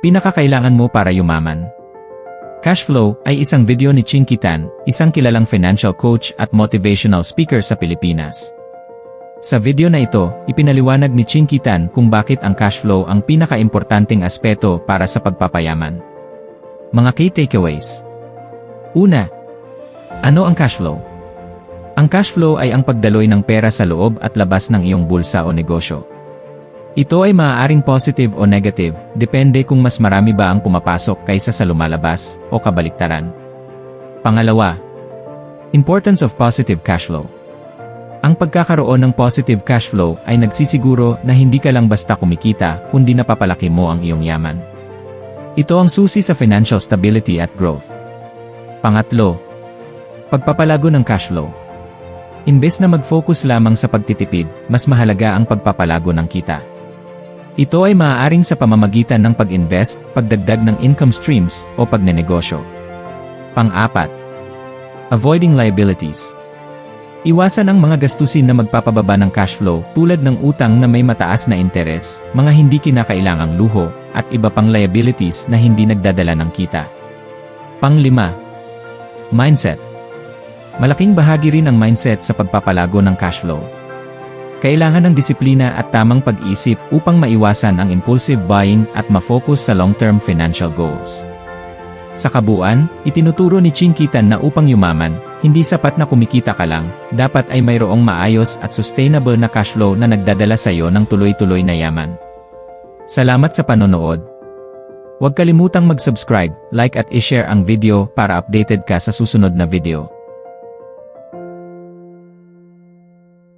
Pinakakailangan mo para yumaman. Cash flow ay isang video ni Chinky Tan, isang kilalang financial coach at motivational speaker sa Pilipinas. Sa video na ito, ipinaliwanag ni Chinky Tan kung bakit ang cash flow ang pinaka-importanting aspeto para sa pagpapayaman. Mga key takeaways. Una, ano ang cash flow? Ang cash flow ay ang pagdaloy ng pera sa loob at labas ng iyong bulsa o negosyo. Ito ay maaaring positive o negative, depende kung mas marami ba ang pumapasok kaysa sa lumalabas, o kabaliktaran. Pangalawa, importance of positive cash flow. Ang pagkakaroon ng positive cash flow ay nagsisiguro na hindi ka lang basta kumikita, kundi napapalaki mo ang iyong yaman. Ito ang susi sa financial stability at growth. Pangatlo, pagpapalago ng cash flow. Imbes na mag-focus lamang sa pagtitipid, mas mahalaga ang pagpapalago ng kita. Ito ay maaaring sa pamamagitan ng pag-invest, pagdagdag ng income streams, o pagnenegosyo. Pang-apat, avoiding liabilities. Iwasan ang mga gastusin na magpapababa ng cash flow tulad ng utang na may mataas na interes, mga hindi kinakailangang luho, at iba pang liabilities na hindi nagdadala ng kita. Pang-lima, mindset. Malaking bahagi rin ang mindset sa pagpapalago ng cash flow. Kailangan ng disiplina at tamang pag-isip upang maiwasan ang impulsive buying at ma-focus sa long-term financial goals. Sa kabuuan, itinuturo ni Chinky Tan na upang yumaman, hindi sapat na kumikita ka lang, dapat ay mayroong maayos at sustainable na cash flow na nagdadala sa iyo ng tuloy-tuloy na yaman. Salamat sa panonood. Huwag kalimutang mag-subscribe, like at i-share ang video para updated ka sa susunod na video.